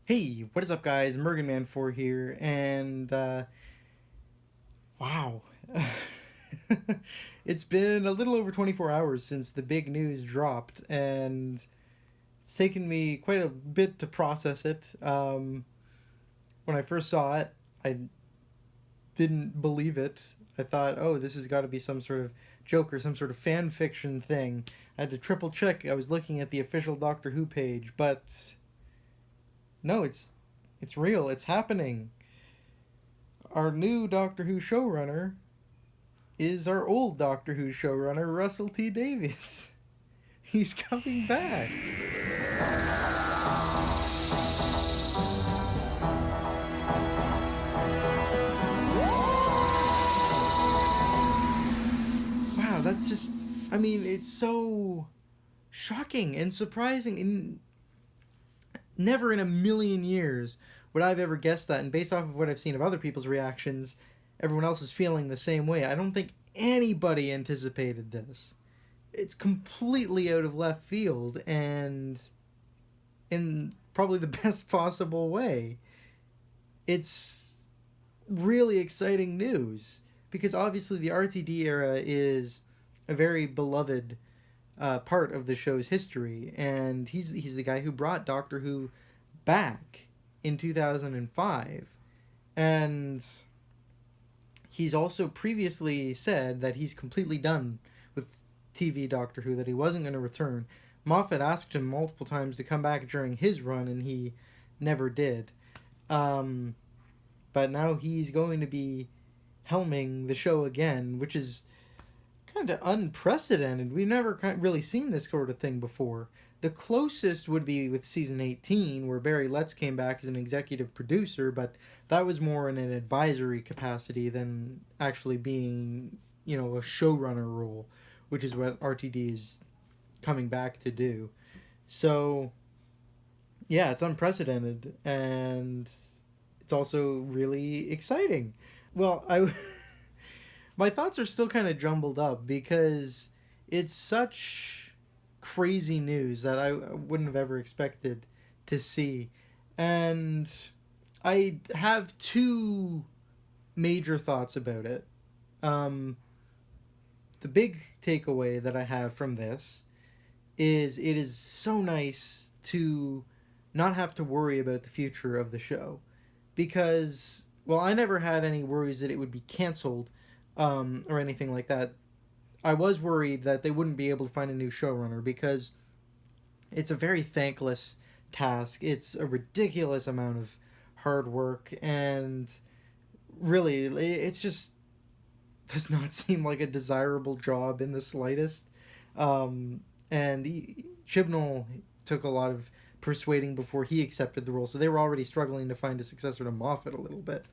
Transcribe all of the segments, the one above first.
Hey, what is up, guys? Merganman4 here, and wow. It's been a little over 24 hours since the big news dropped, and it's taken me quite a bit to process it. When I first saw it, I didn't believe it. I thought, oh, this has got to be some sort of joke or some sort of fan fiction thing. I had to triple check. I was looking at the official Doctor Who page, but no, it's real. It's happening. Our new Doctor Who showrunner is our old Doctor Who showrunner, Russell T Davies. He's coming back. Wow, that's just. I mean, it's so shocking and surprising. And never in a million years would I've ever guessed that. And based off of what I've seen of other people's reactions, everyone else is feeling the same way. I don't think anybody anticipated this. It's completely out of left field and in probably the best possible way. It's really exciting news because obviously the RTD era is a very beloved part of the show's history, and he's the guy who brought Doctor Who back in 2005, and he's also previously said that he's completely done with TV Doctor Who, that he wasn't going to return. Moffat asked him multiple times to come back during his run, and he never did. Um, but now he's going to be helming the show again, which is kind of unprecedented. We've never really seen this sort of thing before. The closest would be with season 18, where Barry Letts came back as an executive producer, but that was more in an advisory capacity than actually being, a showrunner role, which is what RTD is coming back to do. So, yeah, it's unprecedented, and it's also really exciting. Well, my thoughts are still kind of jumbled up because it's such crazy news that I wouldn't have ever expected to see. And I have two major thoughts about it. Um, the big takeaway that I have from this is it is so nice to not have to worry about the future of the show because, well, I never had any worries that it would be canceled or anything like that. I was worried that they wouldn't be able to find a new showrunner because it's a very thankless task. It's a ridiculous amount of hard work, and really, it's just does not seem like a desirable job in the slightest. And Chibnall took a lot of persuading before he accepted the role, so they were already struggling to find a successor to Moffat a little bit.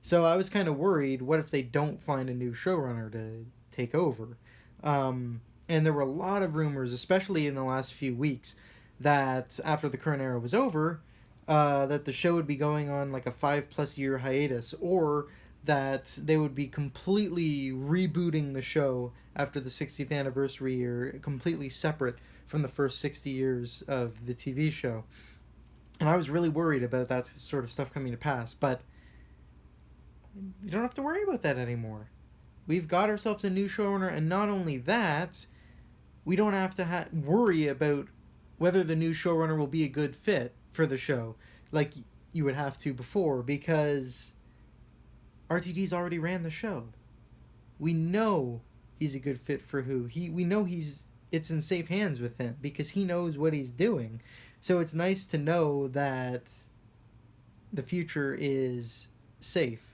So I was kind of worried, what if they don't find a new showrunner to take over? And there were a lot of rumors, especially in the last few weeks, that after the current era was over, that the show would be going on like a 5+ year hiatus, or that they would be completely rebooting the show after the 60th anniversary year, completely separate from the first 60 years of the TV show. And I was really worried about that sort of stuff coming to pass, but you don't have to worry about that anymore. We've got ourselves a new showrunner, and not only that, we don't have to worry about whether the new showrunner will be a good fit for the show, like you would have to before, because RTD's already ran the show. We know he's a good fit for Who. We know it's in safe hands with him because he knows what he's doing. So it's nice to know that the future is safe.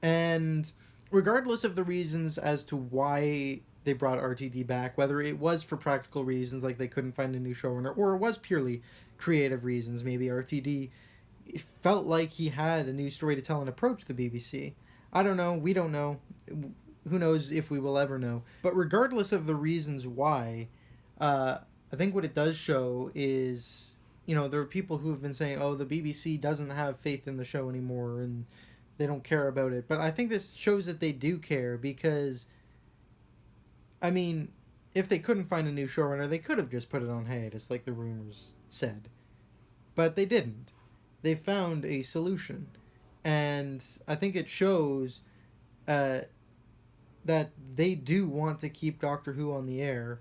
And regardless of the reasons as to why they brought RTD back, whether it was for practical reasons, like they couldn't find a new showrunner, or it was purely creative reasons, maybe RTD felt like he had a new story to tell and approach the BBC. I don't know. We don't know. Who knows if we will ever know. But regardless of the reasons why, I think what it does show is, there are people who have been saying, oh, the BBC doesn't have faith in the show anymore, and they don't care about it. But I think this shows that they do care because, I mean, if they couldn't find a new showrunner, they could have just put it on hiatus like the rumors said. But they didn't. they found a solution, and I think it shows uh, that they do want to keep Doctor Who on the air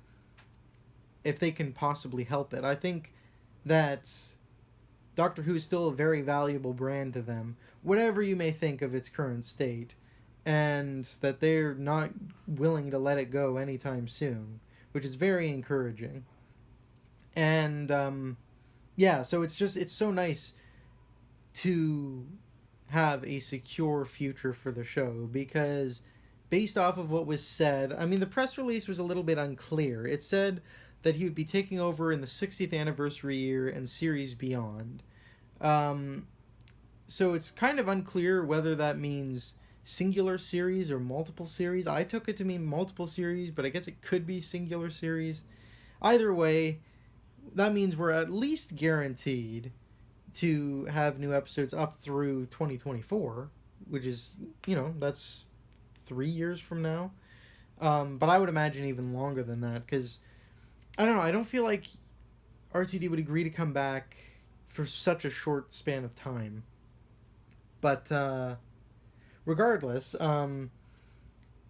if they can possibly help it. I think that Doctor Who is still a very valuable brand to them, whatever you may think of its current state, and that they're not willing to let it go anytime soon, which is very encouraging. And yeah, so it's so nice to have a secure future for the show, because based off of what was said, I mean, the press release was a little bit unclear. It said that he would be taking over in the 60th anniversary year and series beyond. Um, so it's kind of unclear whether that means singular series or multiple series. I took it to mean multiple series, but I guess it could be singular series. Either way, that means we're at least guaranteed to have new episodes up through 2024, which is, that's 3 years from now. But I would imagine even longer than that, because I don't know, I don't feel like RTD would agree to come back for such a short span of time. But regardless,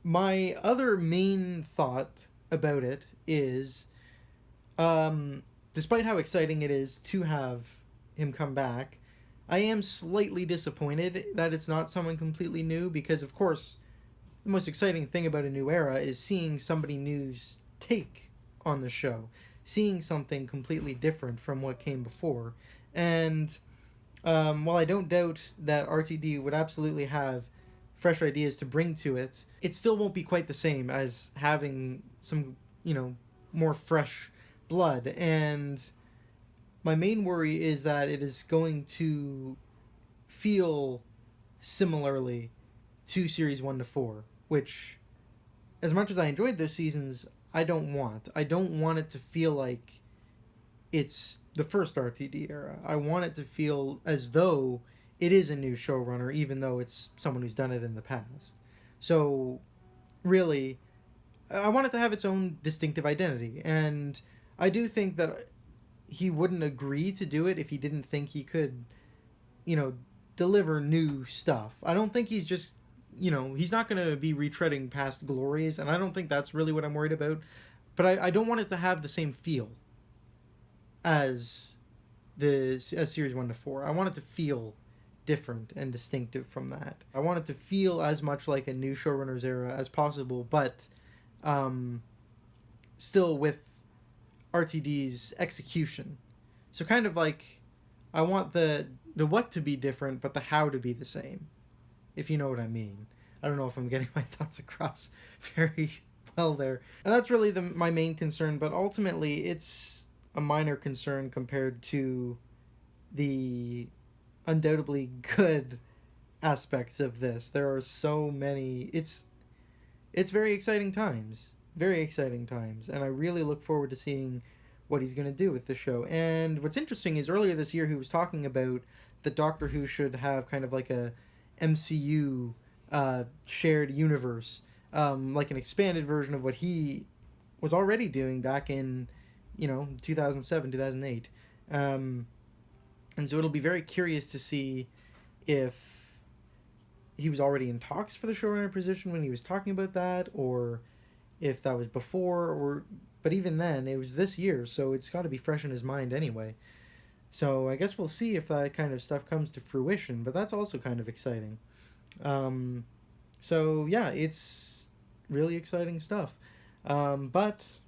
my other main thought about it is, despite how exciting it is to have him come back, I am slightly disappointed that it's not someone completely new, because of course the most exciting thing about a new era is seeing somebody new's take on the show, seeing something completely different from what came before. And while I don't doubt that RTD would absolutely have fresh ideas to bring to it, it still won't be quite the same as having some, more fresh blood. And my main worry is that it is going to feel similarly to series 1 to 4, which, as much as I enjoyed those seasons, I don't want. I don't want it to feel like it's the first RTD era. I want it to feel as though it is a new showrunner, even though it's someone who's done it in the past. So, really, I want it to have its own distinctive identity. And I do think that he wouldn't agree to do it if he didn't think he could, deliver new stuff. I don't think he's just, he's not going to be retreading past glories, and I don't think that's really what I'm worried about. But I don't want it to have the same feel as series 1 to 4. I want it to feel different and distinctive from that. I want it to feel as much like a new showrunner's era as possible, but still with RTD's execution. So kind of like, I want the what to be different, but the how to be the same, if you know what I mean. I don't know if I'm getting my thoughts across very well there. And that's really my main concern, but ultimately it's a minor concern compared to the undoubtedly good aspects of this. There are so many. It's very exciting times. Very exciting times. And I really look forward to seeing what he's going to do with the show. And what's interesting is earlier this year he was talking about that Doctor Who should have kind of like a MCU shared universe, like an expanded version of what he was already doing back in 2007, 2008. And so it'll be very curious to see if he was already in talks for the showrunner position when he was talking about that, or if that was before, but even then, it was this year, so it's got to be fresh in his mind anyway. So I guess we'll see if that kind of stuff comes to fruition, but that's also kind of exciting. So yeah, it's really exciting stuff. But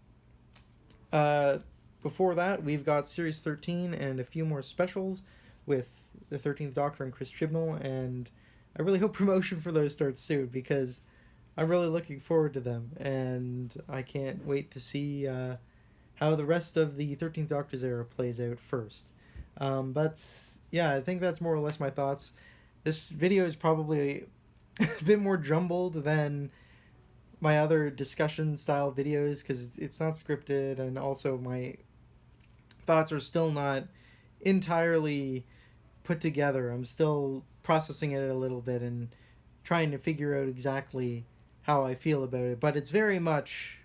before that, we've got Series 13 and a few more specials with the 13th Doctor and Chris Chibnall, and I really hope promotion for those starts soon, because I'm really looking forward to them, and I can't wait to see how the rest of the 13th Doctor's era plays out first. But yeah, I think that's more or less my thoughts. This video is probably a bit more jumbled than my other discussion style videos, because it's not scripted, and also my thoughts are still not entirely put together. I'm still processing it a little bit and trying to figure out exactly how I feel about it, but it's very much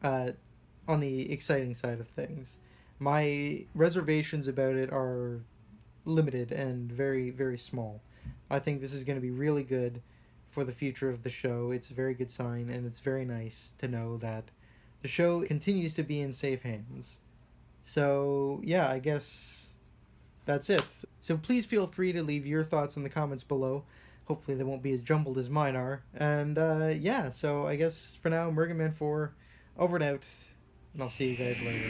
on the exciting side of things. My reservations about it are limited and very, very small. I think this is going to be really good for the future of the show. It's a very good sign, and it's very nice to know that the show continues to be in safe hands. So, yeah, I guess that's it. So please feel free to leave your thoughts in the comments below. Hopefully they won't be as jumbled as mine are. And yeah, so I guess for now, Mergan Man 4, over and out. And I'll see you guys later.